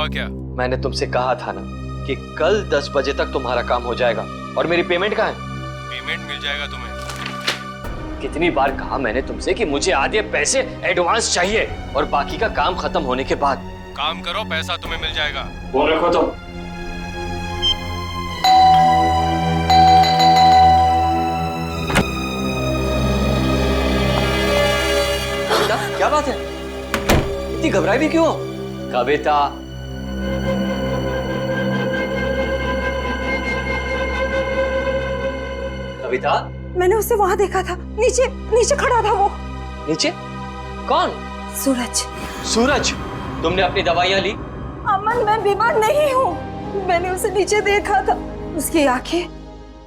हुआ क्या? मैंने तुमसे कहा था ना कि कल 10 बजे तक तुम्हारा काम हो जाएगा। और मेरी पेमेंट कहाँ है? पेमेंट मिल जाएगा तुम्हें। कितनी बार कहा मैंने तुमसे कि मुझे आधे पैसे एडवांस चाहिए और बाकी का काम खत्म होने के बाद। काम करो, पैसा तुम्हें मिल जाएगा। फोन रखो तुम। क्या बात है? इतनी घबराई भी क्यों हो? कविता, कविता, मैंने उसे वहां देखा था, नीचे नीचे खड़ा था वो। नीचे? कौन? सूरज। सूरज, तुमने अपनी दवाइयां ली? अमन, मैं बीमार नहीं हूँ। मैंने उसे नीचे देखा था। उसकी आंखें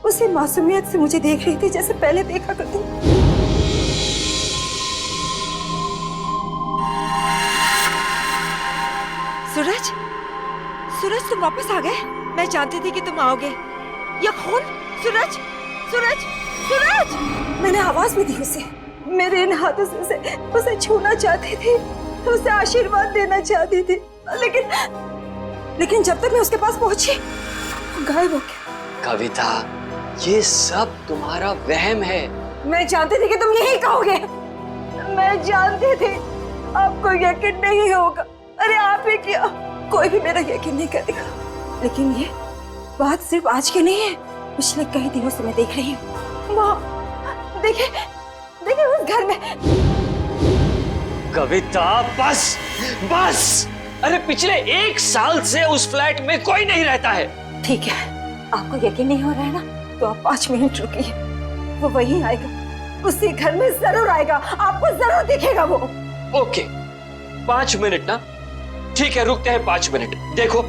उसी मासूमियत से मुझे देख रही थी जैसे पहले देखा करती। सूरज, सूरज तुम वापस आ गए? मैं जानती थी कि तुम आओगे। ये खून? सूरज, सूरज, सूरज! मैंने आवाज भी दी उसे। मेरे इन हाथों से उसे छूना चाहती थी, उसे आशीर्वाद देना चाहती थी, लेकिन जब तक मैं उसके पास पहुंची वो गायब हो गया। कविता, ये सब तुम्हारा वहम है। मैं जानती थी कि तुम यही कहोगे। मैं जानती थी आपको यकीन नहीं होगा। अरे आप ही क्या, कोई भी मेरा यकीन नहीं करेगा। लेकिन ये बात सिर्फ आज की नहीं है, पिछले कई दिनों से मैं देख रही हूँ। वहाँ देखिए, देखिए उस घर में। कविता, बस बस। अरे पिछले 1 साल से उस फ्लैट में कोई नहीं रहता है। ठीक है, आपको यकीन नहीं हो रहा है ना, तो आप 5 मिनट रुकिए। वो वहीं आएगा, उसी घर में जरूर आएगा, आपको जरूर दिखेगा वो। ओके, 5 मिनट ना? ठीक है, रुकते हैं 5 मिनट। देखो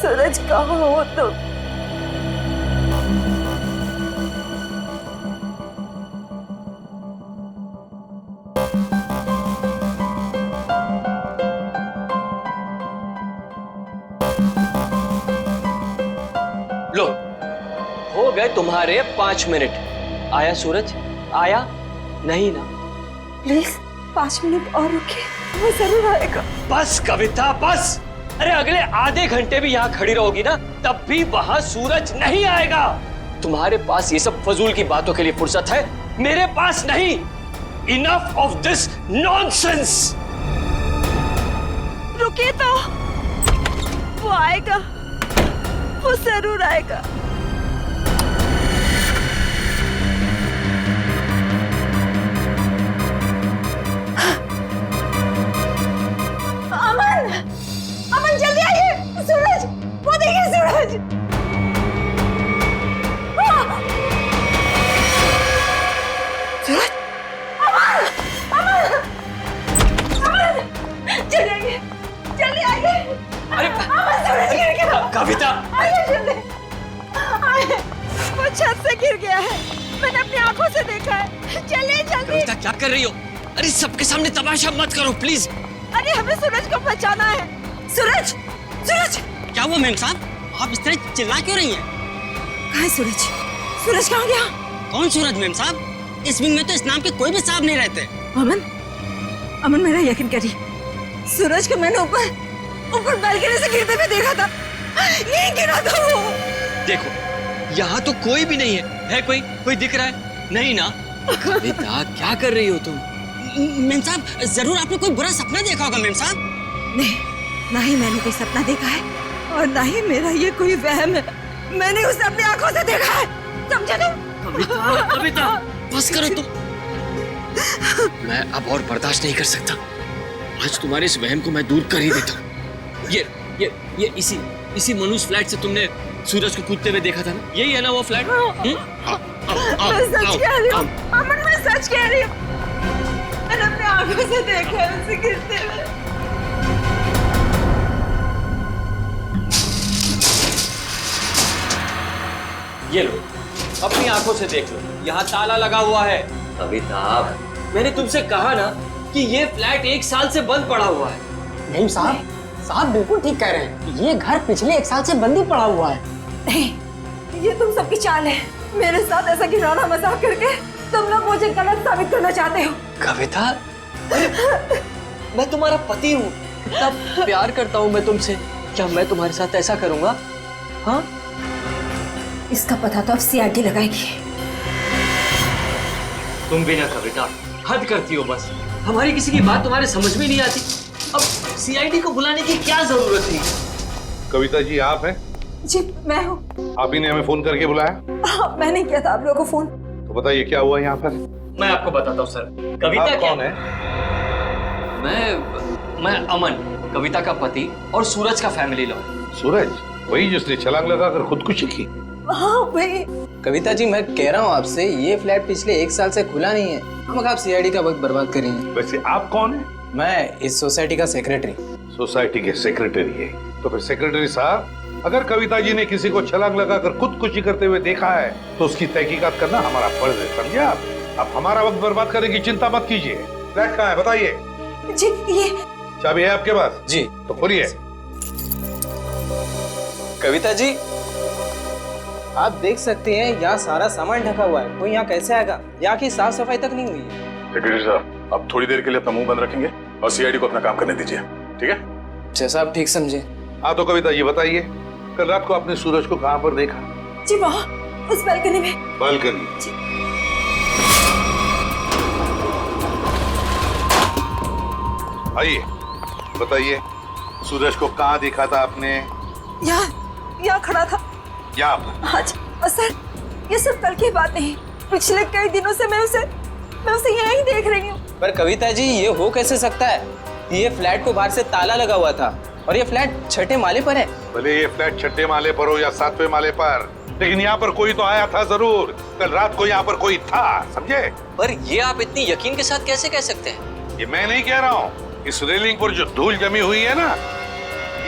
सूरज, कहाँ हो तुम? लो, हो गए तुम्हारे 5 मिनट। आया सूरज? आया नहीं ना? प्लीज 5 मिनट और रुकिए, वो जरूर आएगा। बस कविता, बस। अरे अगले आधे घंटे भी यहाँ खड़ी रहोगी ना, तब भी वहां सूरज नहीं आएगा। तुम्हारे पास ये सब फजूल की बातों के लिए फुर्सत है, मेरे पास नहीं। Enough of this nonsense. रुकिए तो, वो आएगा, वो जरूर आएगा। अमन, अमन जल्दी आइए। सूरज, वो देखिए सूरज। सूरज, अमन, अमन, अमन, जल्दी आइए, जल्दी आइए। अरे अमन, सूरज गिर गया। कविता, आइए जल्दी, आइए। वो छत से गिर गया है, मैंने अपनी आंखों से देखा है। चलिए जल्दी। कविता क्या कर रही हो? अरे सबके सामने तमाशा मत करो प्लीज। अरे हमें सूरज को बचाना है। सूरज, सूरज! क्या हुआ मेम साहब, आप इस तरह चिल्ला क्यों रही हैं? कहाँ है सूरज? सूरज कहाँ गया? कौन सूरज मेम साहब? इस विंग में तो इस नाम के कोई भी साहब नहीं रहते। अमन, अमन मेरा यकीन करिए, सूरज को मैंने ऊपर बालकनी से गिरते हुए देखा था। यहीं गिरा था वो। देखो, यहाँ तो कोई भी नहीं है कोई दिख रहा है? नहीं ना? कविता क्या कर रही हो तुम? मेम साहब, जरूर आपने कोई बुरा सपना देखा होगा मेम साहब। नहीं, ना ही मैंने कोई सपना देखा है और ना ही मेरा ये कोई वहम है। मैंने उसे अपनी आंखों से देखा है, समझे तुम? कविता, कविता, बस करो तुम। मैं अब और बर्दाश्त नहीं कर सकता। आज तुम्हारे इस वहम को मैं दूर कर ही देता हूँ। ये इसी मनुष्य फ्लैट से तुमने सूरज को कूदते हुए देखा था ना? यही है ना वो फ्लैट? मैं सच कह रही हूँ अमन, मैं सच कह रही हूँ। मैंने अपनी आंखों से देखा है उसे गिरते हुए। ये लो, अपनी आंखों से देख लो, यहाँ ताला लगा हुआ है। कविता, मैंने तुमसे कहा ना कि ये फ्लैट 1 साल से बंद पड़ा हुआ है। मेम साहब, साहब बिल्कुल ठीक कह रहे हैं, ये घर पिछले 1 साल से बंद ही पड़ा हुआ है। नहीं, ये तुम सबकी चाल है। मेरे साथ ऐसा घिनौना मजाक करके तुम लोग मुझे गलत साबित करना चाहते हो। कविता, मैं तुम्हारा पति हूँ, कितना प्यार करता हूँ मैं तुमसे, क्या मैं तुम्हारे साथ ऐसा करूंगा? हाँ, इसका पता तो अब सीआईडी लगाएगी। तुम भी ना कविता, हद करती हो बस। हमारी किसी की बात तुम्हारे समझ में नहीं आती। अब सीआईडी को बुलाने की क्या जरूरत थी? कविता जी आप हैं? जी मैं हूँ। आप ही ने हमें फोन करके बुलाया? हाँ, मैंने किया था आप लोगों को फोन। तो बताइए क्या हुआ यहाँ पर? मैं आपको बताता हूँ सर। कविता आप क्या कौन है? मैं अमन, कविता का पति और सूरज का फैमिली लॉ। सूरज, वही जिसने छलांग लगाकर खुदकुशी की? हाँ वही। कविता जी मैं कह रहा हूँ आपसे, ये फ्लैट पिछले 1 साल से खुला नहीं है। हम आप सीआईडी का वक्त बर्बाद करेंगे। वैसे आप कौन है? मैं इस सोसाइटी का सेक्रेटरी। सोसाइटी के सेक्रेटरी है? तो फिर सेक्रेटरी साहब, अगर कविता जी ने किसी को छलांग लगाकर खुदकुशी करते हुए देखा है तो उसकी तहकीकात करना हमारा फर्ज है, समझे आप? अब हमारा वक्त बर्बाद करने की चिंता मत कीजिए। फ्लैट कहाँ है बताइए? जी ये चाबी है आपके पास? जी। तो खोलिए। कविता जी आप देख सकते हैं यहाँ सारा सामान ढका हुआ है, कोई यहाँ कैसे आएगा? यहाँ की साफ सफाई तक नहीं हुई है। सेक्रेटरी साहब, आप थोड़ी देर के लिए अपना मुंह बंद रखेंगे और सीआईडी को अपना काम करने दीजिए, ठीक है? जैसा आप ठीक समझे। हाँ तो कविता ये बताइए, कल रात को आपने सूरज को कहाँ पर देखा? जी वहाँ उस बालकनी में। बालकनी? आइए बताइए, सूरज को कहाँ देखा था आपने? यहाँ खड़ा था। यहाँ पर? हाँ जी। और सर ये सब कल की बात नहीं, पिछले कई दिनों से मैं उसे यहीं देख रही हूँ। पर कविता जी ये हो कैसे सकता है? ये फ्लैट को बाहर से ताला लगा हुआ था और ये फ्लैट 6ठे माले पर है। भले ये फ्लैट 6ठे माले पर हो या 7वें माले पर, लेकिन यहाँ पर कोई तो आया था जरूर। कल रात को यहाँ पर कोई था, समझे? पर ये आप इतनी यकीन के साथ कैसे कह सकते हैं? ये मैं नहीं कह रहा हूँ, इस रेलिंग पर जो धूल जमी हुई है ना,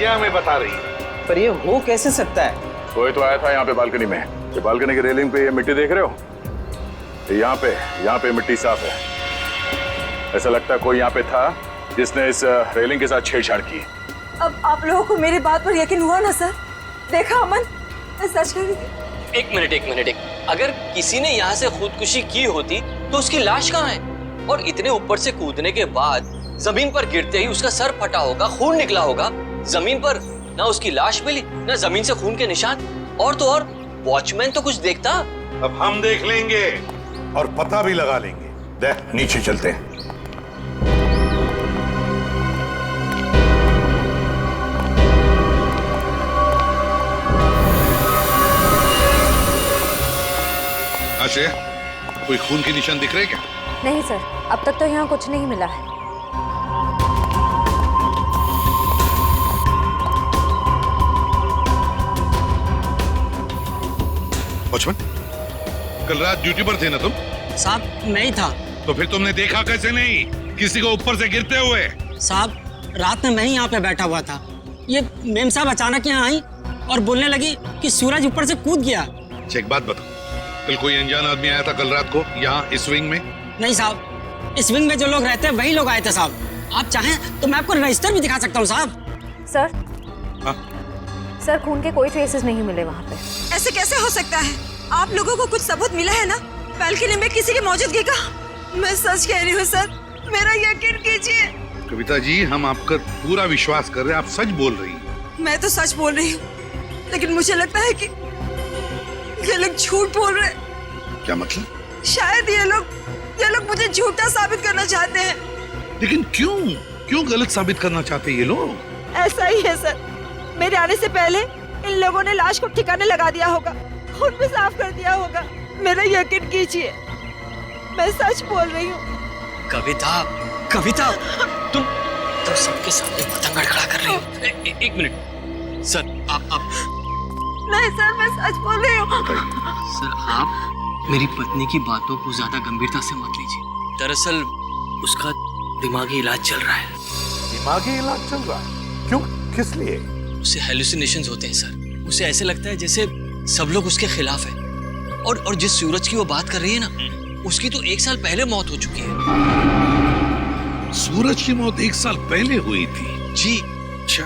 ये हमें बता रही है। पर ये हो कैसे सकता है? कोई तो आया था यहाँ पे बालकनी में। ये बालकनी की रेलिंग पे ये मिट्टी देख रहे हो? यहाँ पे मिट्टी साफ है। ऐसा लगता है कोई यहाँ पे था जिसने इस रेलिंग के साथ छेड़छाड़ की। अब आप लोगों को मेरी बात पर यकीन हुआ ना सर? देखा अमन, मैं सच कह रही थी। एक मिनट। अगर किसी ने यहाँ से खुदकुशी की होती तो उसकी लाश कहाँ है? और इतने ऊपर से कूदने के बाद जमीन पर गिरते ही उसका सर फटा होगा, खून निकला होगा। जमीन पर ना उसकी लाश मिली, ना जमीन से खून के निशान। और तो और वॉचमैन तो कुछ देखता। अब हम देख लेंगे और पता भी लगा लेंगे। देख नीचे चलते हैं। आशय, कोई खून के निशान दिख रहे क्या? नहीं सर, अब तक तो यहाँ कुछ नहीं मिला है। वॉचमैन, कल रात ड्यूटी पर थे ना तुम? साहब नहीं था। तो फिर तुमने देखा कैसे नहीं किसी को ऊपर से गिरते हुए? साहब रात में मैं ही यहाँ पे बैठा हुआ था। ये मेम साहब अचानक यहाँ आई और बोलने लगी कि सूरज ऊपर से कूद गया। अच्छा एक बात बताओ, कल कोई अनजान आदमी आया था कल रात को यहाँ इस विंग में? नहीं साहब, इस विंग में जो लोग रहते हैं वही लोग आए थे साहब। आप चाहें तो मैं आपको रजिस्टर भी दिखा सकता हूँ साहब। सर हाँ? सर खून के कोई ट्रेसेस नहीं मिले वहाँ पे। ऐसे कैसे हो सकता है? आप लोगों को कुछ सबूत मिला है ना बालकनी में किसी की मौजूदगी का? मैं सच कह रही हूँ सर, मेरा यकीन कीजिए। कविता जी, हम आपका पूरा विश्वास कर रहे हैं, आप सच बोल रही हैं। मैं तो सच बोल रही हूँ, लेकिन मुझे लगता है कि ये लोग झूठ बोल रहे हैं। क्या मतलब? शायद ये लोग मुझे झूठा साबित करना चाहते हैं। लेकिन क्यों गलत साबित करना चाहते हैं ये लोग? ऐसा ही है सर, मेरे आने से पहले इन लोगों ने लाश को ठिकाने लगा दिया होगा, खून भी साफ कर दिया होगा। मेरा यकीन कीजिए, मैं सच बोल रही हूँ। कविता, तुम सबके सामने पतंग खड़ा कर रही हो। एक मिनट सर, आप नहीं सर, मैं सच बोल रही हूँ। सर आप मेरी पत्नी की बातों को ज्यादा गंभीरता से मत लीजिए। दरअसल उसका दिमागी इलाज चल रहा है। दिमागी इलाज चल रहा है? क्यों, किस लिए? उसे हेलुसिनेशंस होते हैं सर। उसे ऐसे लगता है जैसे सब लोग उसके खिलाफ हैं। और जिस सूरज की वो बात कर रही है ना, उसकी तो 1 साल पहले मौत हो चुकी है। सूरज की मौत 1 साल पहले हुई थी? जी। अच्छा,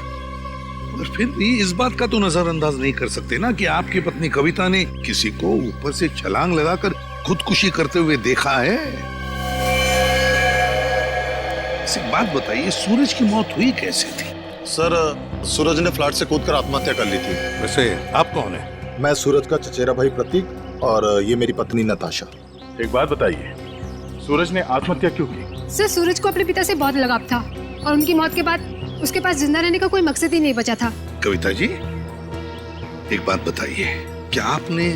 और फिर भी इस बात का तो नजरअंदाज नहीं कर सकते ना कि आपकी पत्नी कविता ने किसी को ऊपर से छलांग लगाकर खुदकुशी करते हुए देखा है। बस एक बात बताइए, सूरज की मौत हुई कैसे थी? सर, सूरज ने फ्लैट से कूदकर आत्महत्या कर ली थी। वैसे आप कौन है? मैं सूरज का चचेरा भाई प्रतीक और ये मेरी पत्नी नताशा। एक बात बताइए, सूरज ने आत्महत्या क्यों की? सर, सूरज को अपने पिता से बहुत लगाव था और उनकी मौत के बाद उसके पास जिंदा रहने का कोई मकसद ही नहीं बचा था। कविता जी, एक बात बताइए, क्या आपने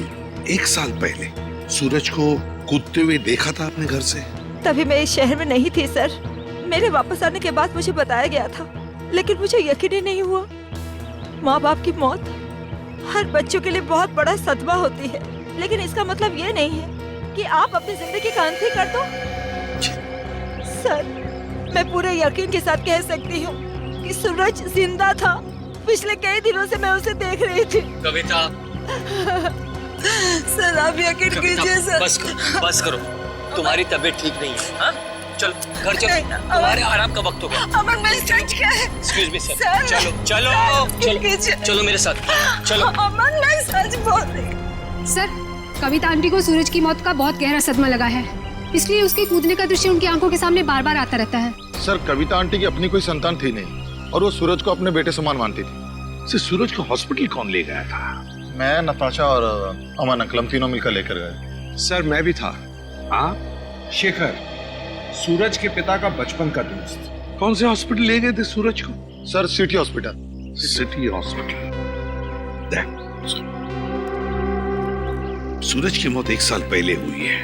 1 साल पहले सूरज को कूदते हुए देखा था अपने घर से? तभी मैं इस शहर में नहीं थी सर। मेरे वापस आने के बाद मुझे बताया गया था, लेकिन मुझे यकीन ही नहीं हुआ। माँ बाप की मौत हर बच्चों के लिए बहुत बड़ा सदमा होती है, लेकिन इसका मतलब ये नहीं है कि आप अपनी जिंदगी का अंत ही कर दो। सर, मैं पूरे यकीन के साथ कह सकती हूँ कि सूरज जिंदा था। पिछले कई दिनों से मैं उसे देख रही थी। कविता, सर आप यकीन कीजिए सर। बस करो, तुम्हारी तबीयत ठीक नहीं है। हाँ? चलो घर चलो, तुम्हारे आराम का वक्त हो गया। अमर, मैं सच क्या है? एक्सक्यूज मी सर, सर, चलो चलो चलो चलो मेरे साथ, चलो। अमर, मैं सच बोल रही। सर, कविता आंटी को सूरज की मौत का बहुत गहरा सदमा लगा है, इसलिए उसके कूदने का दृश्य उनकी आंखों के सामने बार बार आता रहता है। सर, कविता आंटी की अपनी कोई संतान थी नहीं और वो सूरज को अपने बेटे समान मानती थी। सूरज को हॉस्पिटल कौन ले गया था? मैं, नताशा और अमन अंकल, हम तीनों मिलकर लेकर गए। सर, मैं भी था। आप? शेखर, सूरज के पिता का बचपन का दोस्त। कौन से हॉस्पिटल ले गए थे सूरज को? Sir, city hospital. City hospital. Suraj की मौत 1 साल पहले हुई है,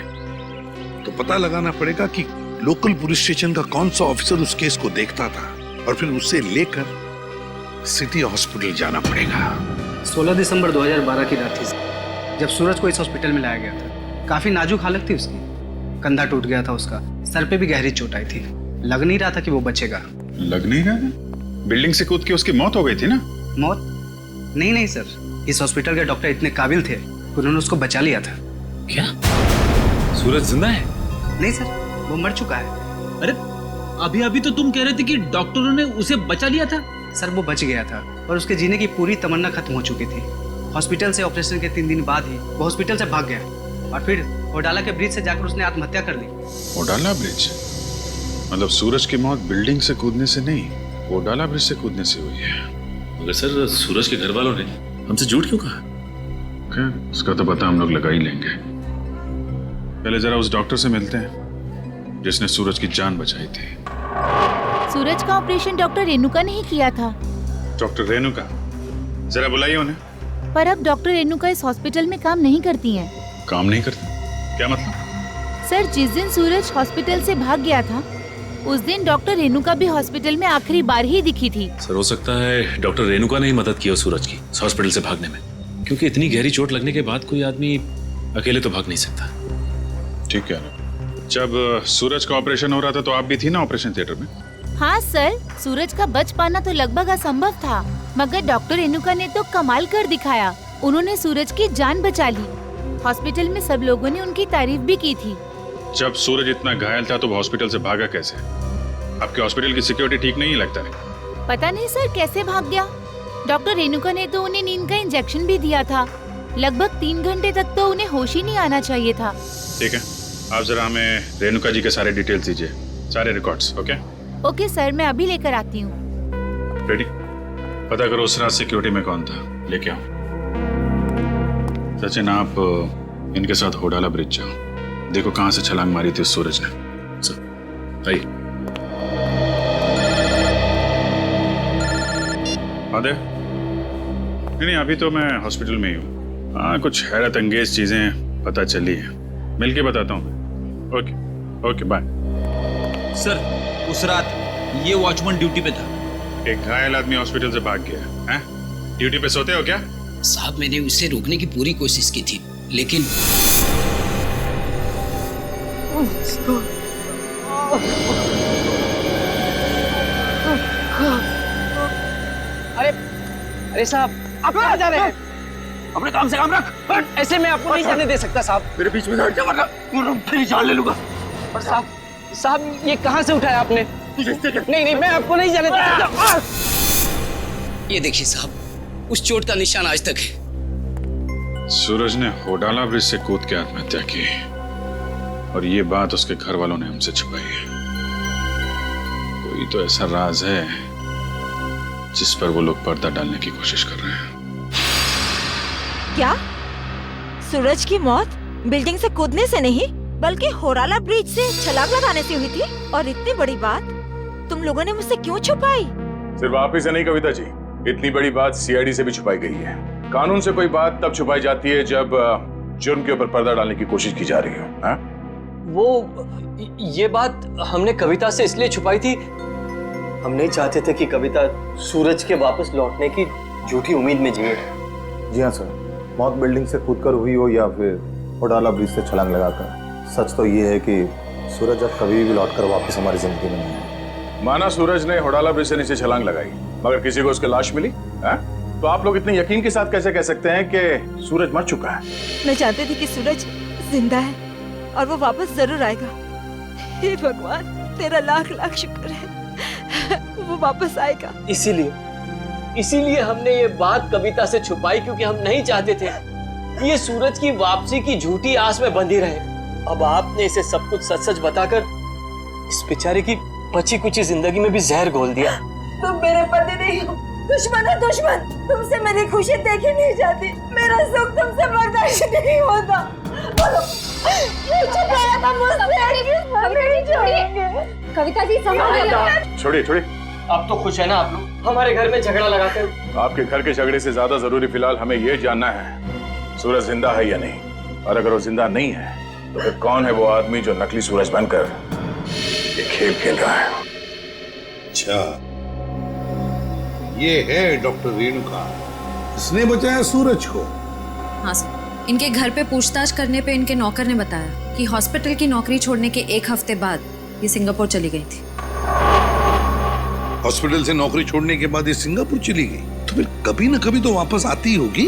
तो पता लगाना पड़ेगा कि लोकल पुलिस स्टेशन का कौन सा ऑफिसर उस केस को देखता था और फिर उसे लेकर सिटी हॉस्पिटल जाना पड़ेगा। 16 दिसंबर 2012 की रात थी जब सूरज को इस हॉस्पिटल में लाया गया था। काफी नाजुक हालत थी उसकी, कंधा टूट गया था उसका, सर पे भी गहरी चोट आई थी। लग नहीं रहा था कि वो बचेगा। लग नहीं रहा? बिल्डिंग से कूद के उसकी मौत हो गई थी ना? मौत? नहीं सर, इस हॉस्पिटल के डॉक्टर इतने काबिल थे, उन्होंने उसको बचा लिया था। क्या सूरज जिंदा है? नहीं सर, वो मर चुका है। अरे अभी अभी तो तुम कह रहे थे कि डॉक्टरों ने उसे बचा लिया था। सर, वो बच गया था और उसके जीने की पूरी तमन्ना खत्म हो चुकी थी। हॉस्पिटल से ऑपरेशन के 3 दिन बाद ही वो हॉस्पिटल से भाग गया और फिर ओडाला के ब्रिज से जाकर उसने आत्महत्या कर ली। ओडाला ब्रिज? मतलब सूरज की मौत बिल्डिंग से कूदने से नहीं, ओडाला ब्रिज से कूदने से हुई है। मगर सर, सूरज के घर वालों ने हमसे झूठ क्यों कहा? उसका तो पता हम लोग लगा ही लेंगे। पहले जरा उस डॉक्टर से मिलते हैं जिसने सूरज की जान बचाई थी। सूरज का ऑपरेशन डॉक्टर रेणुका ने ही किया था। डॉक्टर रेणुका? जरा बुलाइए उन्हें। पर अब डॉक्टर रेणुका इस हॉस्पिटल में काम नहीं करती हैं। काम नहीं करती? क्या मतलब? सर, जिस दिन सूरज हॉस्पिटल से भाग गया था उस दिन डॉक्टर रेणुका भी हॉस्पिटल में आखिरी बार ही दिखी थी। सर, हो सकता है डॉक्टर रेणुका ने ही मदद की हो सूरज की हॉस्पिटल से भागने में, क्योंकि इतनी गहरी चोट लगने के बाद कोई आदमी अकेले तो भाग नहीं सकता। ठीक है। जब सूरज का ऑपरेशन हो रहा था तो आप भी थी ना ऑपरेशन थिएटर में? हाँ सर, सूरज का बच पाना तो लगभग असंभव था, मगर डॉक्टर रेणुका ने तो कमाल कर दिखाया। उन्होंने सूरज की जान बचा ली। हॉस्पिटल में सब लोगों ने उनकी तारीफ भी की थी। जब सूरज इतना घायल था तो वो हॉस्पिटल से भागा कैसे? आपके हॉस्पिटल की सिक्योरिटी ठीक नहीं लगता है? पता नहीं सर कैसे भाग गया। डॉक्टर रेणुका ने तो उन्हें नींद का इंजेक्शन भी दिया था। लगभग 3 घंटे तक तो उन्हें होश ही नहीं आना चाहिए था। ठीक है, आप जरा हमें रेणुका जी के सारे डिटेल्स दीजिए, सारे रिकॉर्ड्स। ओके सर, मैं अभी लेकर आती हूँ। रेडी? पता करो उस रात सिक्योरिटी में कौन था, लेके आओ। सचिन, आप इनके साथ होडाला ब्रिज जाओ, देखो कहाँ से छलांग मारी थी उस सूरज ने। आइए। नहीं, अभी तो मैं हॉस्पिटल में ही हूँ। हाँ, कुछ हैरत अंगेज चीजें पता चली है, मिलके बताता हूँ। Okay bye. सर, उस रात ये वॉचमैन ड्यूटी पे था। एक घायल आदमी हॉस्पिटल से भाग गया है? ड्यूटी पे सोते हो क्या? साहब, मैंने उसे रोकने की पूरी कोशिश की थी, लेकिन अरे साहब, आप कहाँ जा रहे हैं? अपने काम से काम रख। ऐसे मैं आपको नहीं जाने दे सकता साहब। मेरे बीच में हट जा वरना फिर जान ले लूंगा। और साहब ये कहाँ से उठाया आपने? नहीं, मैं आपको नहीं जाने दे सकता। ये देखिए साहब, उस चोट का निशान आज तक है। सूरज ने होडाला ब्रिज से कूद के आत्महत्या की और ये बात उसके घर वालों ने हमसे छुपाई है। कोई तो ऐसा राज है जिस पर वो लोग पर्दा डालने की कोशिश कर रहे हैं। क्या सूरज की मौत बिल्डिंग से कूदने से नहीं बल्कि होराला ब्रिज से छलांग लगाने से हुई थी? और इतनी बड़ी बात तुम लोगों ने मुझसे क्यों छुपाई? सिर्फ आप ही से नहीं कविता जी, इतनी बड़ी बात सीआईडी से भी छुपाई गई है। कानून से कोई बात तब छुपाई जाती है जब जुर्म के ऊपर पर्दा डालने की कोशिश की जा रही हो। हाँ? वो ये बात हमने कविता से इसलिए छुपाई थी, हम नहीं चाहते थे कि कविता सूरज के वापस लौटने की झूठी उम्मीद में जिए। जी हाँ सर, मौत बिल्डिंग से कूदकर हुई हो या फिर होडाला ब्रिज से छलांग लगाकर। सच तो ये है कि सूरज अब कभी भी लौटकर वापस हमारी जिंदगी में नहीं है। माना सूरज ने होडाला ब्रिज से नीचे छलांग लगाई मगर किसी को उसकी लाश मिली, है? तो आप लोग इतने यकीन के साथ कैसे कह सकते हैं कि सूरज मर चुका है? मैं जानती थी कि सूरज जिंदा है और वो वापस जरूर आएगा। हे भगवान, तेरा लाख लाख शुक्र है, वो वापस आएगा। इसीलिए हमने ये बात कविता से छुपाई, क्योंकि हम नहीं चाहते थे कि ये सूरज की वापसी की झूठी आस में बंधी रहे। अब आपने इसे सब कुछ सच सच बताकर इस बेचारे की बची कुची जिंदगी में भी जहर घोल दिया। तुम मेरे पति नहीं हो, दुश्मन है दुश्मन। तुमसे मेरी खुशी देखी नहीं जाती, मेरा सुख तुमसे बर्दाश्त नहीं होता। बोलो, ये छुपाया था मुझसे कि हम नहीं छोड़ेंगे। कविता जी संभालिए। छोड़िए। अब तो खुश है ना आप लोग हमारे घर में झगड़ा लगाते हो? आपके घर के झगड़े से ज्यादा जरूरी फिलहाल हमें ये जानना है सूरज जिंदा है या नहीं, और अगर वो जिंदा नहीं है तो फिर कौन है वो आदमी जो नकली सूरज बनकर ये खेल खेल रहा है? अच्छा, ये है डॉक्टर रेणुका, इसने बचाया सूरज को। हाँ सर, इनके घर पे पूछताछ करने पे इनके नौकर ने बताया कि हॉस्पिटल की नौकरी छोड़ने के 1 हफ्ते बाद ये सिंगापुर चली गई थी। हॉस्पिटल से नौकरी छोड़ने के बाद ये सिंगापुर चली गई, तो फिर कभी न कभी तो वापस आती होगी।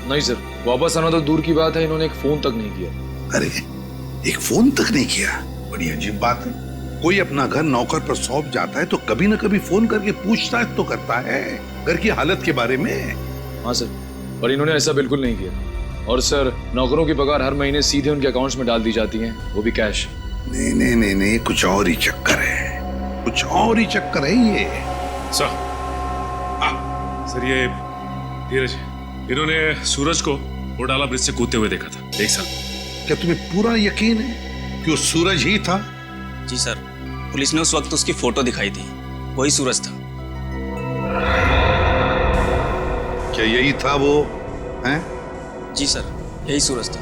नहीं सर, वापस आना तो दूर की बात है, इन्होंने एक फोन तक नहीं किया। अरे, एक फोन तक नहीं किया? बड़ी अजीब बात है। कोई अपना घर नौकर पर सौंप जाता है तो कभी न कभी फोन करके पूछताछ तो करता है घर की हालत के बारे में। हाँ सर, पर इन्होंने ऐसा बिल्कुल नहीं किया। और सर, नौकरों की पगार हर महीने सीधे उनके अकाउंट्स में डाल दी जाती है, वो भी कैश। नहीं, कुछ और ही चक्कर है, कुछ और ही चक्कर है ये। सर ये धीरज, इन्होंने सूरज को होडाला ब्रिज से कूदते हुए देखा था 1 साल। क्या तुम्हें पूरा यकीन है कि वो सूरज ही था? जी सर, पुलिस ने उस वक्त उसकी फोटो दिखाई थी, वही सूरज था। क्या यही था वो? हैं? जी सर, यही सूरज था।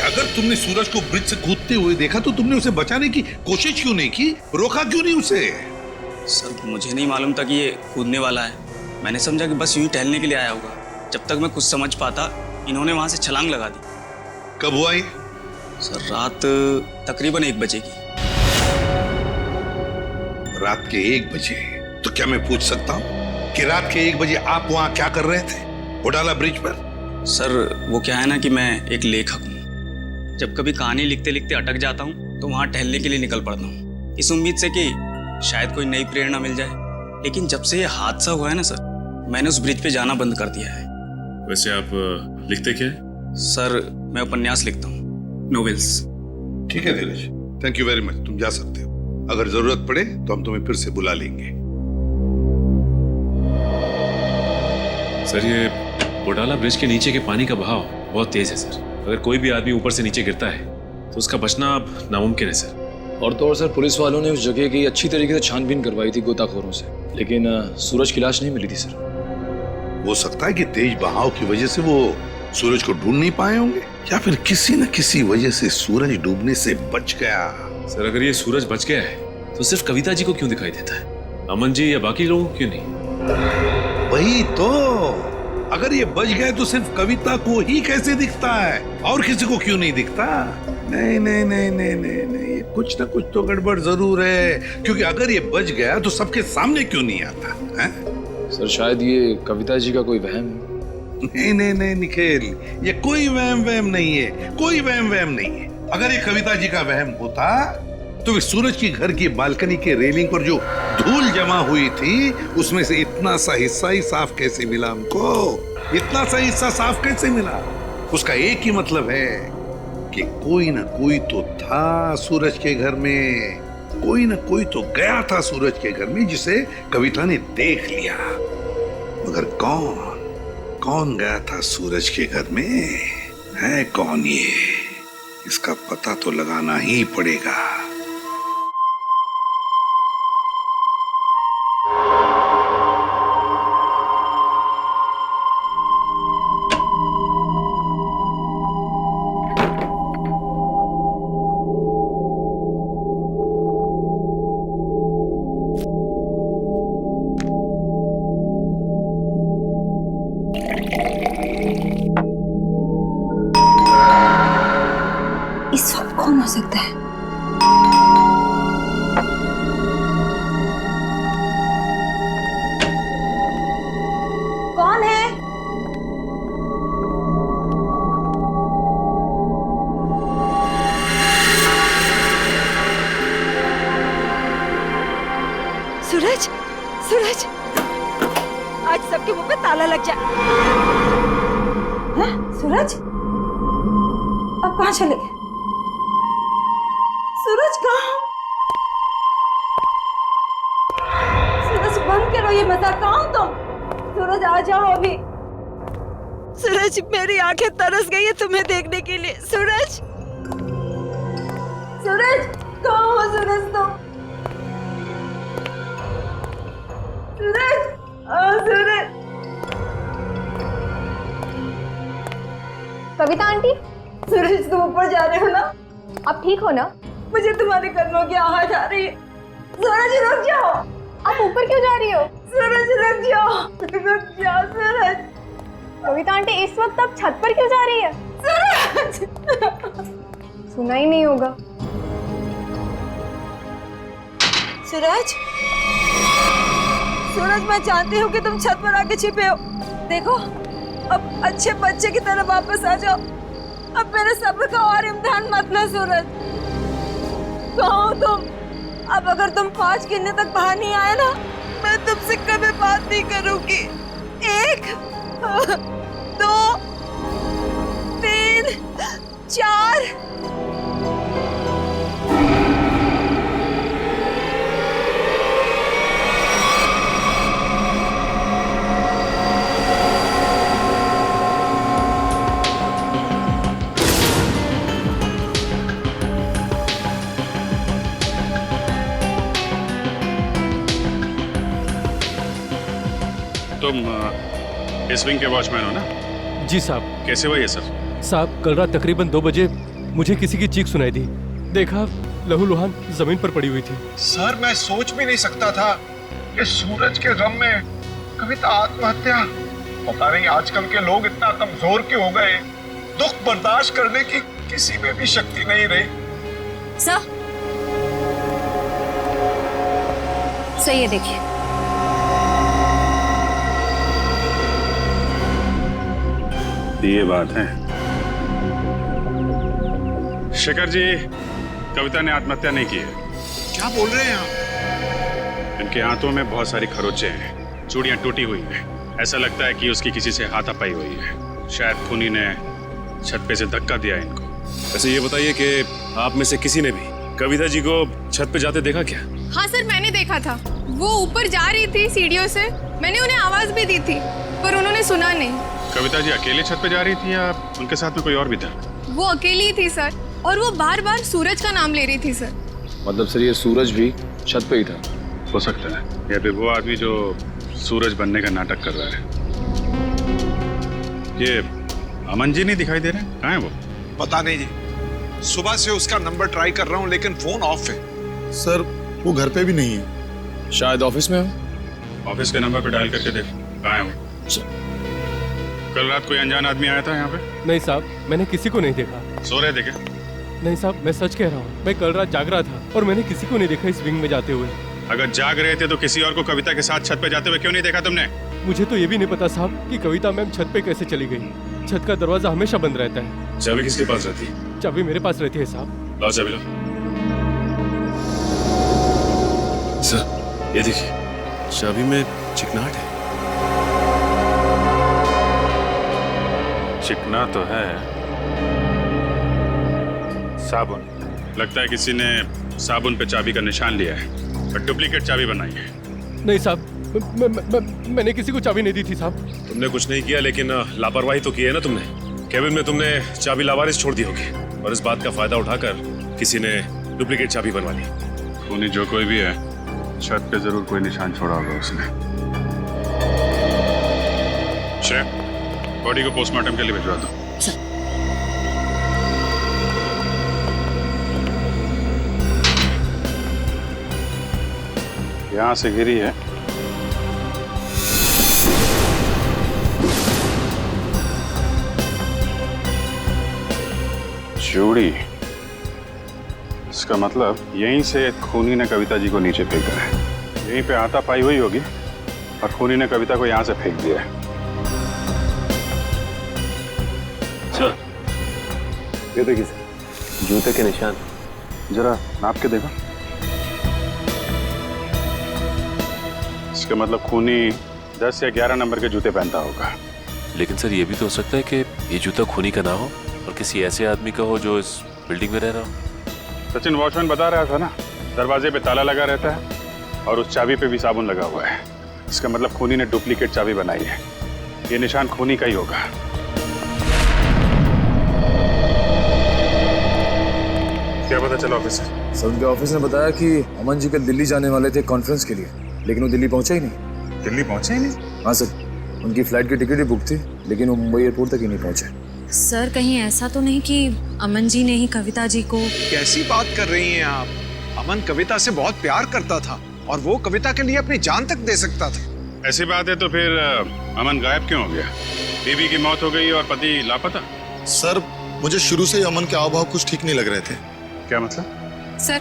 अगर तुमने सूरज को ब्रिज से कूदते हुए देखा तो तुमने उसे बचाने की कोशिश क्यों नहीं की? रोका क्यों नहीं उसे? सर, मुझे नहीं मालूम था कि ये कूदने वाला है। मैंने समझा कि बस यूं ही टहलने के लिए आया होगा। जब तक मैं कुछ समझ पाता, इन्होंने वहां से छलांग लगा दी। कब हुआ ये? सर, रात तकरीबन 1 बजे की। रात के 1 बजे? तो क्या मैं पूछ सकता हूँ कि रात के 1 बजे आप वहाँ क्या कर रहे थे होडाला ब्रिज पर? सर, वो क्या है ना कि मैं एक लेखक हूँ। जब कभी कहानी लिखते लिखते अटक जाता हूँ तो वहाँ टहलने के लिए निकल पड़ता हूँ, इस उम्मीद से कि शायद कोई नई प्रेरणा मिल जाए। लेकिन जब से ये हादसा हुआ है ना सर, मैंने उस ब्रिज पे जाना बंद कर दिया है। वैसे आप लिखते क्या है? सर, मैं उपन्यास लिखता हूँ, नोवेल्स। ठीक है धीरज, थैंक यू वेरी मच, तुम जा सकते हो। अगर जरूरत पड़े तो हम तुम्हें फिर से बुला लेंगे। सर, ये होडाला ब्रिज के नीचे के पानी का बहाव बहुत तेज है सर। अगर कोई भी आदमी ऊपर से नीचे गिरता है तो उसका बचना अब नामुमकिन है सर। और तो और सर, पुलिस वालों ने उस जगह की अच्छी तरीके से छानबीन करवाई थी गोताखोरों से, लेकिन सूरज की लाश नहीं मिली थी सर। हो सकता है कि तेज बहाव की वजह से वो सूरज को ढूंढ नहीं पाए होंगे, या फिर किसी न किसी वजह से सूरज डूबने से बच गया। सर, अगर ये सूरज बच गया है तो सिर्फ कविता जी को क्यों दिखाई देता है? अमन जी या बाकी लोगों को क्यों नहीं? वही तो, अगर ये बच गए तो सिर्फ कविता को ही कैसे दिखता है, और किसी को क्यों नहीं दिखता? नहीं नहीं नहीं नहीं नहीं नहीं, कुछ ना कुछ तो गड़बड़ जरूर है, क्योंकि अगर ये बच गया तो सबके सामने क्यों नहीं आता है? सर, शायद ये कविता जी का कोई वहम है। नहीं नहीं नहीं निखिल, ये कोई वहम नहीं है, कोई वहम नहीं है। अगर ये कविता जी का वहम होता तो सूरज की घर की बालकनी के रेलिंग पर जो धूल जमा हुई थी उसमें से इतना सा हिस्सा ही साफ कैसे मिला हमको? इतना सा हिस्सा साफ कैसे मिला? उसका एक ही मतलब है कि कोई ना कोई तो था सूरज के घर में, कोई ना कोई तो गया था सूरज के घर में जिसे कविता ने देख लिया, मगर कौन गया था सूरज के घर में? है कौन ये? इसका पता तो लगाना ही पड़ेगा। इस वक्त कौन हो सकता है? कौन है? सूरज, सूरज, आज सबके मुंह पे ताला लग जाए। हाँ, सूरज, अब कहाँ चले गए? सूरज कहाँ? सूरज बंद करो ये मजाक, कहाँ हो तुम? सूरज आ जाओ अभी। सूरज, मेरी आंखें तरस गई है तुम्हें देखने के लिए। सूरज, सूरज कहाँ हो सूरज तुम? सूरज, सूरज। कविता आंटी, सूरज तुम ऊपर जा रहे हो ना? आप ठीक हो ना? मुझे तुम्हारे कदमों की आवाज आ रही है। सूरज रुक जाओ। आप ऊपर क्यों जा रही हो? सूरज रुक जाओ, रुक जाओ सूरज। कविता आंटी, इस वक्त आप छत पर क्यों जा रही है? सूरज, सुना ही नहीं होगा। सूरज, सूरज, मैं जानती हूँ कि तुम छत पर आके छिपे हो। देखो, अब अच्छे बच्चे की तरह वापस आ जाओ। अब मेरे सब्र का और इम्तिहान मत लो सूरज। कहाँ हो तुम? अब अगर तुम 5 गिनने तक बाहर नहीं आए ना, मैं तुमसे कभी बात नहीं करूंगी। 1, 2, 3, 4। तुम इस विंग के वॉचमैन हो ना? जी साहब। कैसे हुआ ये सब? साहब, कल रात तकरीबन 2 बजे मुझे किसी की चीख सुनाई दी। देखा, लहूलुहान जमीन पर पड़ी हुई थी। सर, मैं सोच भी नहीं सकता था कि सूरज के गम में कविता आत्महत्या। पता नहीं आजकल के लोग इतना कमजोर क्यों हो गए। दुख बर्दाश्त करने की किसी में भी शक्ति नहीं रही। सर, ये देखिए। ये बात है। शेखर जी, कविता ने आत्महत्या नहीं की है। क्या बोल रहे हैं आप? इनके हाथों में बहुत सारी खरोंचे हैं, चूड़ियां टूटी हुई हैं। ऐसा लगता है कि उसकी किसी से हाथापाई हुई है। शायद खूनी ने छत पे से धक्का दिया इनको। वैसे ये बताइए कि आप में से किसी ने भी कविता जी को छत पे जाते देखा क्या? हाँ सर, मैंने देखा था। वो ऊपर जा रही थी सीढ़ियों से। मैंने उन्हें आवाज भी दी थी, पर उन्होंने सुना नहीं। कविता जी अकेले छत पे जा रही थी या उनके साथ में कोई और भी था? वो अकेली ही थी सर, और वो बार बार सूरज का नाम ले रही थी सर। मतलब सर, ये सूरज भी छत पे ही था? हो सकता है, या फिर वो आदमी जो सूरज बनने का नाटक कर रहा है। ये अमन जी नहीं दिखाई दे रहे? कहाँ है वो? पता नहीं जी, सुबह से उसका नंबर ट्राई कर रहा हूँ लेकिन फोन ऑफ है। सर, वो घर पे भी नहीं है। शायद ऑफिस में हो। ऑफिस के नंबर पे डायल करके देखो, कहाँ है वो? कल रात कोई अनजान आदमी आया था यहाँ पे? नहीं साहब, मैंने किसी को नहीं देखा। सो रहे थे क्या? नहीं साहब, मैं सच कह रहा हूँ। मैं कल रात जाग रहा था और मैंने किसी को नहीं देखा इस विंग में जाते हुए। अगर जाग रहे थे तो किसी और को कविता के साथ छत पे जाते हुए क्यों नहीं देखा तुमने? मुझे तो ये भी नहीं पता साहब कि कविता मैम छत पे कैसे चली गई। छत का दरवाजा हमेशा बंद रहता है। चाबी किसके पास रहती है? चाबी मेरे पास रहती है साहब। लाओ चाबी लाओ। सर, ये देखिए, चाबी में चिकनाहट है। चिकना तो है। साबुन लगता है किसी ने साबुन पे चाबी का निशान लिया है और डुप्लीकेट चाबी बनाई है। नहीं साहब, मैंने किसी को चाबी नहीं दी थी साहब। तुमने कुछ नहीं किया, लेकिन लापरवाही तो की है ना तुमने। केबिन में तुमने चाबी लावारिस छोड़ दी होगी और इस बात का फायदा उठाकर किसी ने डुप्लीकेट चाबी बनवा ली। खूनी जो कोई भी है, छत पे जरूर कोई निशान छोड़ा होगा उसने। बॉडी को पोस्टमार्टम के लिए भिजवा दो। यहां से गिरी है। चूड़ी, इसका मतलब यहीं से खूनी ने कविता जी को नीचे फेंका है। यहीं पे हाथा पाई हुई होगी और खूनी ने कविता को यहां से फेंक दिया है। ये देखिए जूते के निशान, जरा नाप के देखो। इसका मतलब खूनी 10 या 11 नंबर के जूते पहनता होगा। लेकिन सर ये भी तो हो सकता है कि ये जूता खूनी का ना हो और किसी ऐसे आदमी का हो जो इस बिल्डिंग में रह रहा हो। सचिन वॉचमैन बता रहा था ना, दरवाजे पे ताला लगा रहता है और उस चाबी पे भी साबुन लगा हुआ है। इसका मतलब खूनी ने डुप्लीकेट चाबी बनाई है। ये निशान खूनी का ही होगा। क्या पता चला ऑफिसर? सर उनके ऑफिस ने बताया कि अमन जी कल दिल्ली जाने वाले थे कॉन्फ्रेंस के लिए, लेकिन वो दिल्ली पहुंचे ही नहीं। दिल्ली पहुंचे ही नहीं? हाँ सर, उनकी फ्लाइट की टिकट ही बुक थी, लेकिन वो मुंबई एयरपोर्ट तक ही नहीं पहुंचे। सर कहीं ऐसा तो नहीं कि अमन जी ने ही कविता जी को? कैसी बात कर रही हैं आप? अमन कविता से बहुत प्यार करता था और वो कविता के लिए अपनी जान तक दे सकता था। ऐसी बात है तो फिर अमन गायब क्यों हो गया? बीवी की मौत हो गई और पति लापता। सर मुझे शुरू से ही अमन के हाव भाव कुछ ठीक नहीं लग रहे थे। क्या मतलब? सर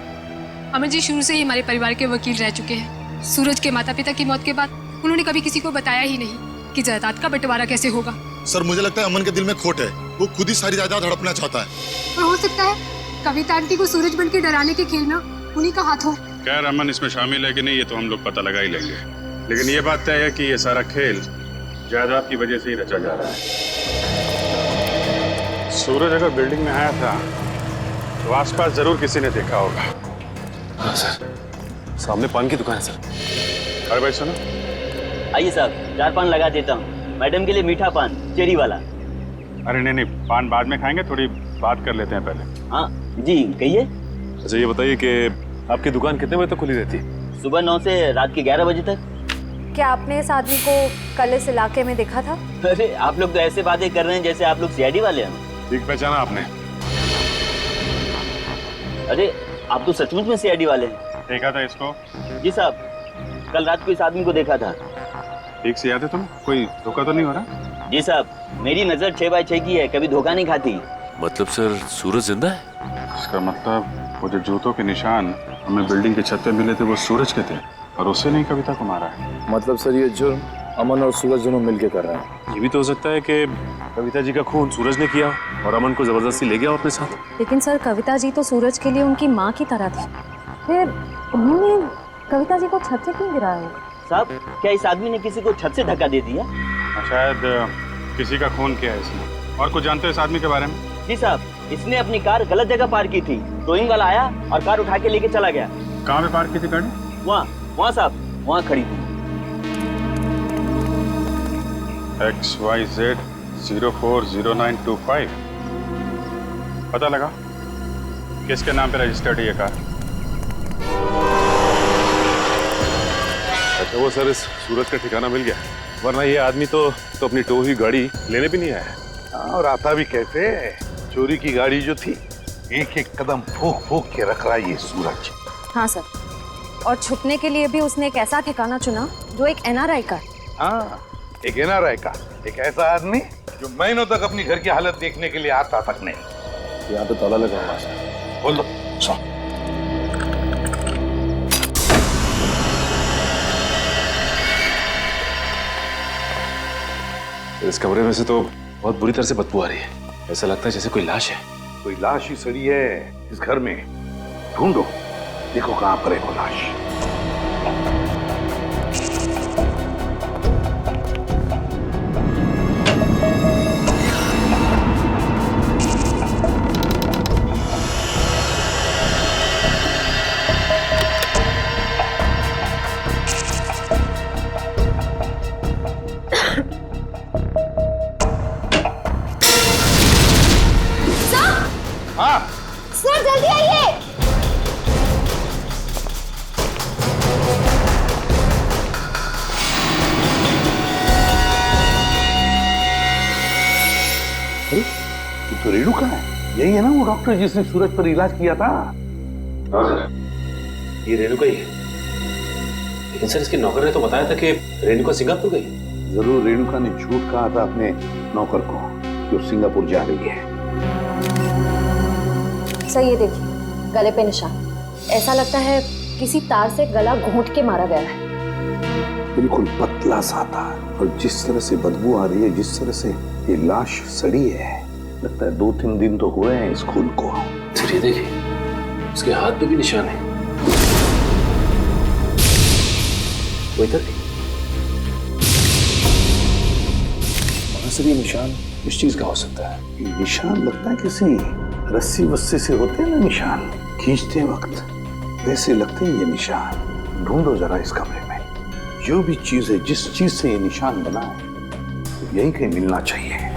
अमन जी शुरू से ही हमारे परिवार के वकील रह चुके हैं। सूरज के माता पिता की मौत के बाद उन्होंने कभी किसी को बताया ही नहीं कि जायदाद का बंटवारा कैसे होगा। सर मुझे लगता है अमन के दिल में खोट है, वो खुद ही सारी जायदाद हड़पना चाहता है। और हो सकता है कविता आंटी को सूरज बन के डराने के खेल में उन्हीं का हाथ हो। खैर अमन इसमें शामिल है कि नहीं ये तो हम लोग पता लगा ही लेंगे, लेकिन ये बात तय है कि ये सारा खेल जायदाद की वजह से ही रचा जा रहा है। सूरज अगर बिल्डिंग में आया था तो आसपास जरूर किसी ने देखा होगा। हाँ सर, सामने पान की दुकान है सर। अरे भाई सुनो। आइए साहब, 4 पान लगा देता हूँ। मैडम के लिए मीठा पान, चेरी वाला। अरे नहीं, पान बाद में खाएंगे, थोड़ी बात कर लेते हैं पहले। हाँ जी कहिए। अच्छा ये बताइए कि आपकी दुकान कितने बजे तक खुली रहती है? सुबह 9 से रात के 11 बजे तक। क्या आपने इस आदमी को कल इस इलाके में देखा था? अरे आप लोग तो ऐसे बातें कर रहे हैं जैसे आप लोग सीआईडी वाले हैं। ठीक पहचाना आपने? अरे आप तो सचमुच में सीआईडी वाले हैं। देखा था इसको? जी साहब, कल रात को इस आदमी को देखा था। ठीक से याद है तुम्हें? कोई धोखा तो नहीं हो रहा? जी साहब, मेरी नजर 6x6 की है, कभी धोखा नहीं खाती। मतलब सर सूरज जिंदा है? इसका मतलब वो जो जूतों के निशान हमें बिल्डिंग की छत पे मिले थे वो सूरज के थे और उससे नहीं कविता को मारा है। मतलब सर ये जुर्म अमन और सूरज दोनों मिलके कर रहे हैं। ये भी तो हो सकता है कि कविता जी का खून सूरज ने किया और अमन को जबरदस्ती ले गया अपने साथ। लेकिन सर कविता जी तो सूरज के लिए उनकी माँ की तरह थी, फिर उन्होंने कविता जी को छत से क्यों गिराया? साहब क्या इस आदमी ने किसी को छत से धक्का दे दिया? शायद किसी का खून किया है इसने। और कुछ जानते हो इस आदमी के बारे में? जी साहब, इसने अपनी कार गलत जगह पार्क की थी। टोइंग वाला आया और कार उठा के लेके चला गया। कहाँ पे पार्क की थी गाड़ी? वहाँ साहब, वहाँ खड़ी थी। XYZ 040925। पता लगा किसके नाम पे रजिस्टर्ड है ये कार? अच्छा वो सर इस सूरज का ठिकाना मिल गया, वरना ये आदमी तो अपनी टो हुई गाड़ी लेने भी नहीं आया। और आता भी कैसे? चोरी की गाड़ी जो थी एक एक कदम फूक फूक के रख रहा है ये सूरज। हाँ सर, और छुपने के लिए भी उसने एक ऐसा ठिकाना चुना जो एक NRI का। हाँ, एक NRI का, एक ऐसा आदमी जो महीनों तक अपनी घर की हालत देखने के लिए आता तक नहीं। यहाँ पे ताला लगा हुआ है। बोल दो। इस कमरे में से तो बहुत बुरी तरह से बदबू आ रही है। ऐसा लगता है जैसे कोई लाश है। कोई लाश ही सड़ी है इस घर में। ढूंढो, देखो कहाँ पर है वो लाश। सर जल्दी आइए। तो रेणु कहाँ है? यही है ना वो डॉक्टर जिसने सूरज पर इलाज किया था? ये रेणुका ही है। लेकिन सर इसके नौकर ने तो बताया था कि रेणुका सिंगापुर गई। जरूर रेणुका ने झूठ कहा था अपने नौकर को कि वो सिंगापुर जा रही है। सर ये देखिए गले पे निशान, ऐसा लगता है किसी तार से गला घोंट के मारा गया है। बिल्कुल पतला सा था और जिस तरह से बदबू आ रही है, जिस तरह से ये लाश सड़ी है, लगता है 2-3 दिन तो हुए हैं इस खून को। सर ये देखिए उसके हाथ पे भी निशान है। वो इधर भी। सर ये निशान इस चीज का हो सकता है? ये निशान लगता है किसी रस्सी वस्सी से होते हैं ना निशान, खींचते वक्त वैसे लगते हैं ये निशान। ढूंढो जरा इस कमरे में, जो भी चीज है, जिस चीज से ये निशान बना है, तो यही कहीं मिलना चाहिए।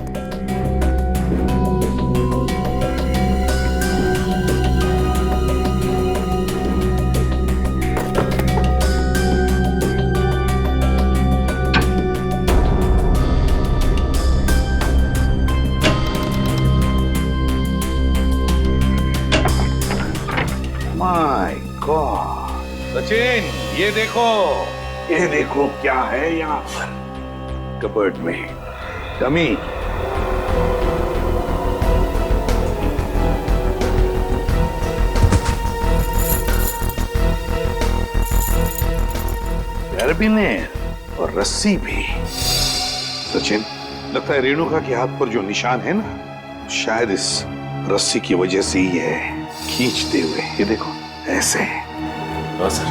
माय गॉड सचिन, ये देखो क्या है यहाँ पर कबर्ड में। डमी। कैरबिनेर और रस्सी भी। सचिन, लगता है रेणुका के हाथ पर जो निशान है ना, शायद इस रस्सी की वजह से ही है, खींचते हुए। ये देखो ऐसे। हाँ सर,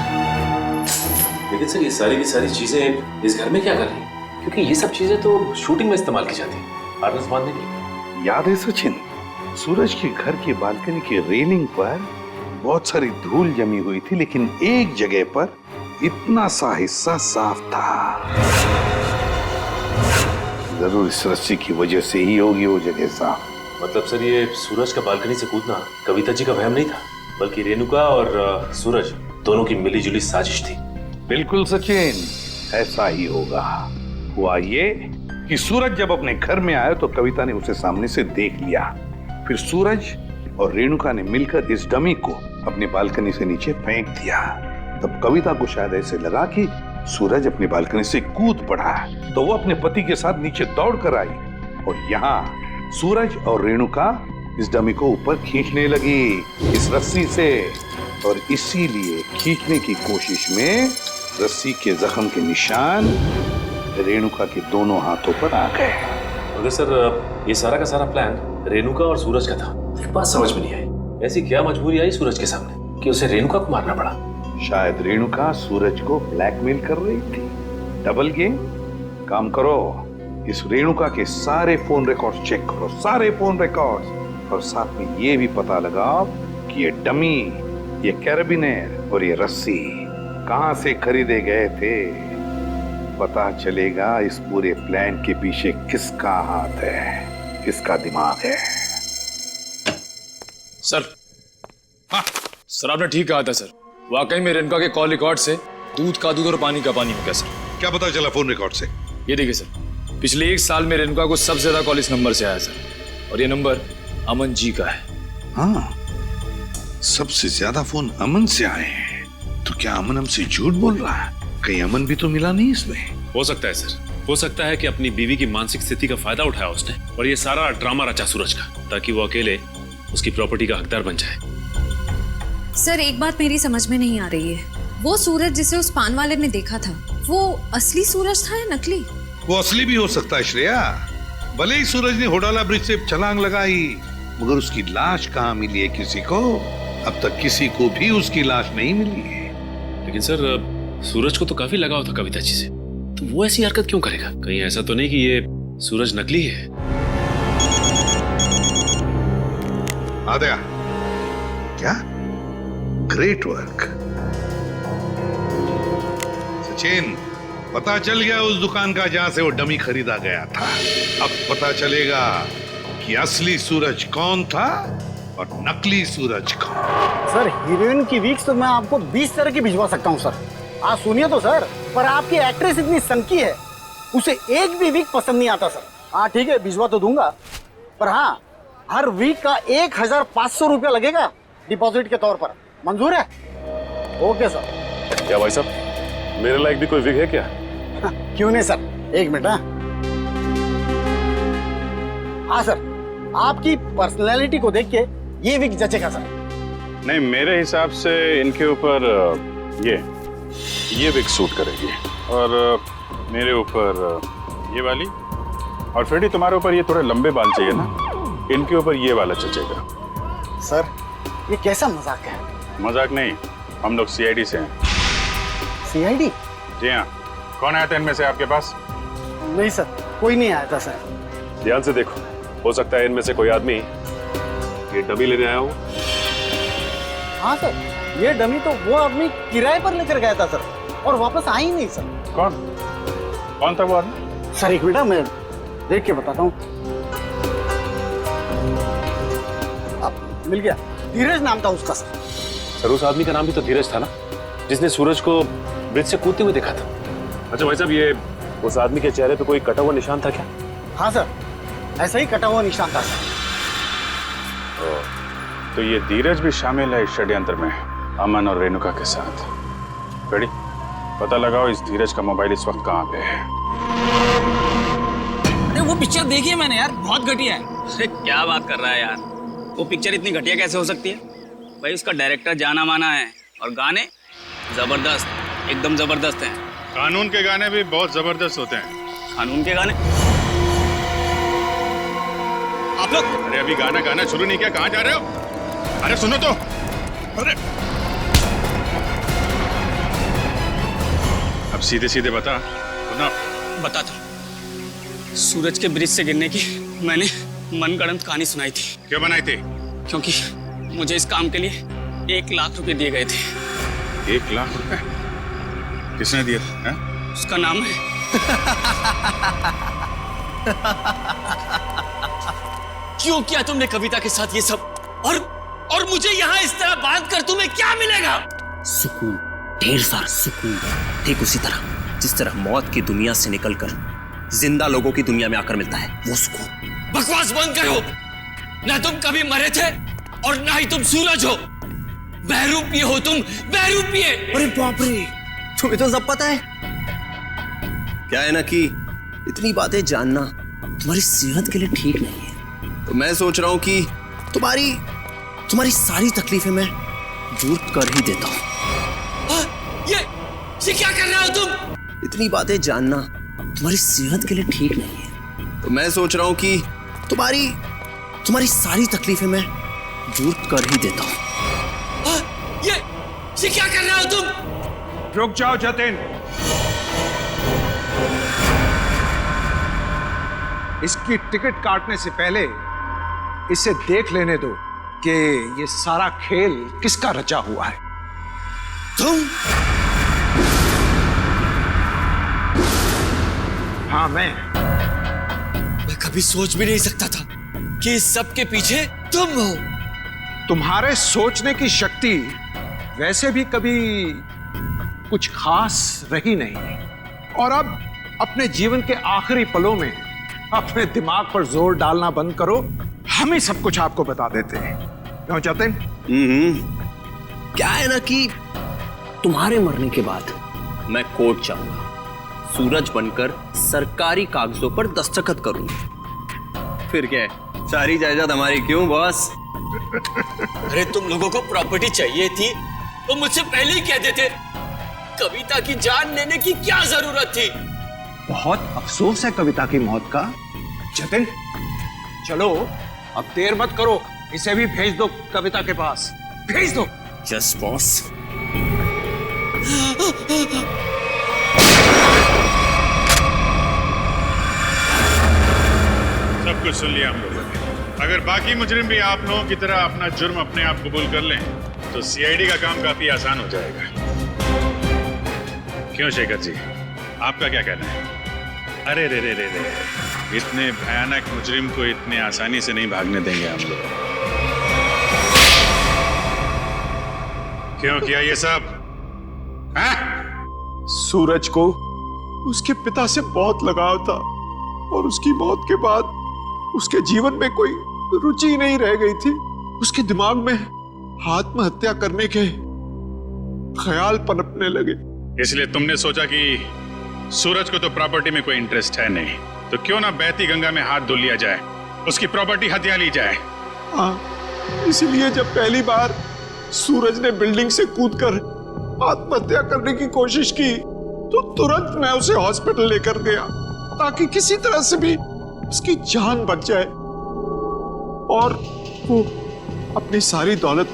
लेकिन सर ये सारी की सारी चीजें इस घर में क्या कर रही हैं? क्योंकि ये सब चीजें तो शूटिंग में इस्तेमाल की जाती है, हार्नेस बांधने के लिए। याद है सचिन, सूरज के घर की बालकनी के रेलिंग पर बहुत सारी धूल जमी हुई थी, लेकिन एक जगह पर इतना सा हिस्सा साफ था। जरूर इस रस्सी की वजह से ही होगी वो जगह साफ। मतलब सर ये सूरज का बालकनी से कूदना कविता जी का वहम नहीं था, बल्कि रेणुका और सूरज दोनों की मिलीजुली साजिश थी। बिल्कुल सचिन, ऐसा ही होगा। हुआ ये कि सूरज जब अपने घर में आया तो कविता ने उसे सामने से देख लिया। फिर सूरज और रेणुका ने मिलकर इस डमी को अपनी बालकनी से नीचे फेंक दिया। तब कविता को शायद ऐसे लगा कि सूरज अपनी बालकनी से कूद पड़ा, तो वो अपने पति के साथ नीचे दौड़ कर आई और यहाँ सूरज और रेणुका इस डमी को ऊपर खींचने लगी इस रस्सी से, और इसीलिए खींचने की कोशिश में रस्सी के जख्म के निशान रेणुका के दोनों हाथों पर आ गए। मगर सर ये सारा का सारा प्लान रेणुका और सूरज का था। एक बात समझ में नहीं आई, ऐसी क्या मजबूरी आई सूरज के सामने कि उसे रेणुका को मारना पड़ा? शायद रेणुका सूरज को ब्लैकमेल कर रही थी। Double game. काम करो, इस रेणुका के सारे फोन रिकॉर्ड्स चेक करो, सारे फोन रिकॉर्ड्स, और साथ में ये भी पता लगाओ कि ये डमी, ये कैरबिनेर और ये रस्सी कहां से खरीदे गए थे। पता चलेगा इस पूरे प्लान के पीछे किसका हाथ है, किसका दिमाग है। सर, हाँ सर आपने ठीक कहा था सर। वाकई में रेणुका के कॉल रिकॉर्ड से दूध का दूध और पानी का पानी हो गया सर। क्या पता चला फोन रिकॉर्ड से? ये देखिए सर, पिछले 1 साल में रेणुका को सबसे ज्यादा कॉल इस नंबर से आया सर, और ये नंबर अमन जी का है। हाँ, सबसे ज्यादा फोन अमन से आए हैं। तो क्या अमन हमसे झूठ बोल रहा है? कहीं अमन भी तो मिला नहीं इसमें? हो सकता है सर, हो सकता है कि अपनी बीवी की मानसिक स्थिति का फायदा उठाया उसने और ये सारा ड्रामा रचा सूरज का, ताकि वो अकेले उसकी प्रॉपर्टी का हकदार बन जाए। सर एक बात मेरी समझ में नहीं आ रही है, वो सूरज जिसे उस पान वाले ने देखा था, वो असली सूरज था या नकली? वो असली भी हो सकता है श्रेया। भले ही सूरज ने होडाला ब्रिज से छलांग लगाई, मगर उसकी लाश कहाँ मिली है किसी को? अब तक किसी को भी उसकी लाश नहीं मिली है। लेकिन सर सूरज को तो काफी लगाव था कविता जी से, तो वो ऐसी हरकत क्यों करेगा? कहीं ऐसा तो नहीं कि ये सूरज नकली है? आद्या, क्या ग्रेट वर्क सचिन। पता चल गया उस दुकान का जहां से वो डमी खरीदा गया था। अब पता चलेगा कि असली सूरज कौन था और नकली सूरज का। सर हीरोइन की वीक्स तो मैं आपको 20 तरह की भिजवा सकता हूँ सर। आप सुनिए तो सर, पर आपकी एक्ट्रेस इतनी सनकी है, उसे एक भी वीक पसंद नहीं आता सर। हाँ ठीक है, भिजवा तो दूंगा, पर हाँ हर वीक का 1500 रुपया लगेगा डिपॉजिट के तौर पर। मंजूर है? Okay sir. क्या भाई साहब, मेरे लायक भी कोई विग है क्या? क्यों नहीं सर, एक मिनट। हाँ सर, आपकी पर्सनैलिटी को देख के ये विग जचेगा सर। नहीं, मेरे हिसाब से इनके ऊपर ये विग सूट करेगी, और मेरे ऊपर ये वाली, और फ्रेडी तुम्हारे ऊपर ये थोड़े लंबे बाल चाहिए ना, इनके ऊपर ये वाला जचेगा। सर ये कैसा मजाक है? मजाक नहीं, हम लोग सीआईडी से हैं। सीआईडी? जी हाँ। कौन आया था इनमें से आपके पास? नहीं सर, कोई नहीं आया था सर। ध्यान से देखो, हो सकता है इनमें से कोई आदमी ये डमी लेने आया हो। हाँ सर, ये डमी तो वो आदमी किराए पर लेकर गया था सर, और वापस आ ही नहीं सर। कौन था वो आदमी? सर एक मिनट, मैं देख के बताता हूँ। मिल गया, धीरज नाम था उसका सर। सर उस आदमी का नाम भी तो धीरज था ना, जिसने सूरज को ब्रिज से कूदते हुए देखा था। अच्छा भाई साहब, ये उस आदमी के चेहरे पे कोई कटा हुआ निशान था क्या? हाँ सर, ऐसा ही कटा हुआ निशान था सर। तो ये धीरज भी शामिल है इस षड्यंत्र में, अमन और रेणुका के साथ। रेडी, पता लगाओ इस धीरज का मोबाइल इस वक्त कहाँ पे है। अरे वो पिक्चर देखी है मैंने यार, बहुत घटिया है। अरे क्या बात कर रहा है यार, वो पिक्चर इतनी घटिया कैसे हो सकती है भाई? उसका डायरेक्टर जाना माना है, और गाने जबरदस्त, एकदम जबरदस्त हैं। कानून के गाने भी बहुत जबरदस्त होते हैं। कानून के गाने? आप लोग, अरे अभी गाना गाना शुरू नहीं किया, कहाँ जा रहे हो? अरे सुनो तो। अरे अब सीधे सीधे बता, सुना। बता था, सूरज के ब्रिज से गिरने की मैंने मनगढ़ंत कहानी सुनाई थी। क्यों बनाई थी? क्योंकि मुझे इस काम के लिए 1 लाख रुपए दिए गए थे। 1 लाख रुपए? किसने दिए थे? उसका नाम है क्यों किया तुमने कविता के साथ ये सब? और मुझे यहाँ इस तरह बांध कर तुम्हें क्या मिलेगा? सुकून, ढेर सारा सुकून। ठीक उसी तरह जिस तरह मौत की दुनिया से निकलकर जिंदा लोगों की दुनिया में आकर मिलता है, वो सुकून। बकवास बंद करो। ना तुम कभी मरे थे और ना ही तुम सूरज हो। बहरूपिये हो तुम, बहरूपिये। अरे बाप रे, तुम्हें तो सब पता है। क्या है ना कि इतनी बातें जानना तुम्हारी सेहत के लिए ठीक नहीं है, तो मैं सोच रहा हूं कि तुम्हारी सारी तकलीफें मैं दूर कर ही देता हूं। ये क्या कर रहे हो तुम? इतनी बातें जानना तुम्हारी सेहत के लिए ठीक नहीं है, तो मैं सोच रहा हूं कि तुम्हारी सारी तकलीफें मैं दूर कर ही देता हूं। ये क्या कर रहे हो तुम? रुक जाओ जतिन, इसकी टिकट काटने से पहले इसे देख लेने दो कि ये सारा खेल किसका रचा हुआ है। तुम? हाँ मैं कभी सोच भी नहीं सकता था कि इस सब के पीछे तुम हो। तुम्हारे सोचने की शक्ति वैसे भी कभी कुछ खास रही नहीं, और अब अपने जीवन के आखिरी पलों में अपने दिमाग पर जोर डालना बंद करो। हम ही सब कुछ आपको बता देते हैं। क्यों जतिन? क्या है ना कि तुम्हारे मरने के बाद मैं कोर्ट जाऊंगा, सूरज बनकर सरकारी कागजों पर दस्तखत करूंगा। फिर क्या है, सारी जायदाद हमारी। क्यों बॉस? अरे तुम लोगों को प्रॉपर्टी चाहिए थी तो मुझसे पहले ही कह देते। कविता की जान लेने की क्या जरूरत थी? बहुत अफसोस है कविता की मौत का। जतिन चलो अब देर मत करो, इसे भी भेज दो कविता के पास, भेज दो। Yes boss. सब कुछ सुन लिया हम लोगों ने। अगर बाकी मुजरिम भी आप लोगों की तरह अपना जुर्म अपने आप कबूल कर लें तो सीआईडी का काम काफी आसान हो जाएगा। क्यों शेखर जी, आपका क्या कहना है? अरे रे रे रे रे, इतने भयानक मुजरिम को इतने आसानी से नहीं भागने देंगे हम लोग। क्यों किया ये सब? सूरज को उसके पिता से बहुत लगाव था और उसकी मौत के बाद उसके जीवन में कोई रुचि नहीं रह गई थी। उसके दिमाग में आत्महत्या करने के ख्याल पनपने लगे। इसलिए तुमने सोचा कि सूरज को तो प्रॉपर्टी में कोई इंटरेस्ट है नहीं, तो क्यों ना बहती गंगा में हाथ धुल लिया जाए, उसकी प्रॉपर्टी हथिया ली जाए। हाँ, इसलिए जब पहली बार सूरज ने बिल्डिंग से कूदकर आत्महत्या करने की कोशिश की तो तुरंत मैं उसे हॉस्पिटल लेकर गया ताकि किसी तरह से भी उसकी जान बच जाए और वो अपनी सारी दौलत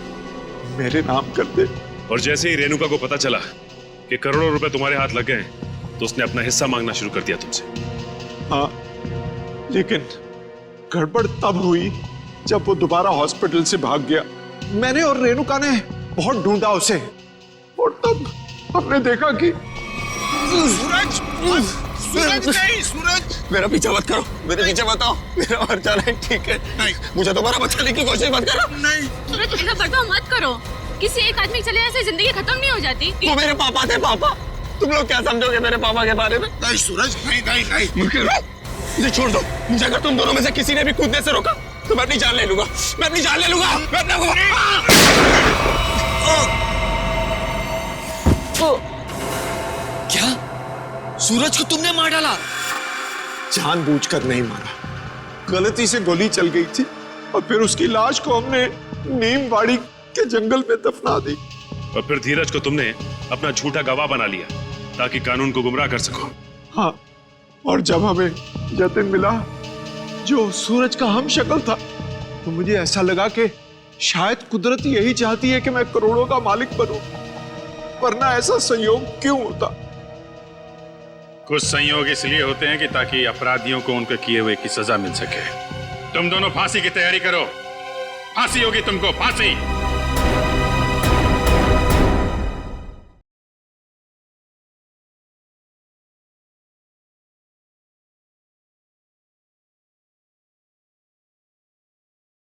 मेरे नाम कर दे। और जैसे ही रेणुका को पता चला कि करोड़ों रुपए तुम्हारे हाथ लग गए तो उसने अपना हिस्सा मांगना शुरू कर दिया तुमसे। हाँ, लेकिन गड़बड़ तब हुई जब वो दोबारा हॉस्पिटल से भाग गया। मैंने और रेणुका ने बहुत ढूंढा उसे और तब हमने देखा कि सूरज, सूरज नहीं, सूरज मेरा पीछा मत करो, मेरे पीछे मत आओ, मेरा मर जाना है, ठीक है? नहीं, मुझे दोबारा बचाने की कोशिश मत करो। नहीं सूरज, ऐसा बर्ताव मत करो। किसी एक आदमी चले जाने से जिंदगी खत्म नहीं हो जाती। वो मेरे पापा थे। पापा, तुम लोग क्या समझोगे मेरे पापा के बारे में? नहीं सूरज, नहीं नहीं नहीं, मुझे छोड़ दो। मुझे अगर तुम दोनों में से किसी ने भी कूदने से रोका तो मैं अपनी जान ले लूंगा, मैं अपनी जान ले लूंगा, मैं अपना क्या सूरज को तुमने मार डाला? जानबूझकर नहीं मारा, गलती से गोली चल गई थी और फिर उसकी लाश को हमने नीमवाड़ी के जंगल में दफना दी। और फिर धीरज को तुमने अपना झूठा गवाह बना लिया ताकि कानून को गुमराह कर सको। हाँ, और जब हमें जतिन मिला जो सूरज का हम शक्ल था तो मुझे ऐसा लगा कि शायद कुदरत यही चाहती है कि मैं करोड़ों का मालिक बनूं, वरना ऐसा संयोग क्यों होता? कुछ संयोग इसलिए होते हैं कि ताकि अपराधियों को उनके किए हुए की सजा मिल सके। तुम दोनों फांसी की तैयारी करो, फांसी होगी तुमको, फांसी।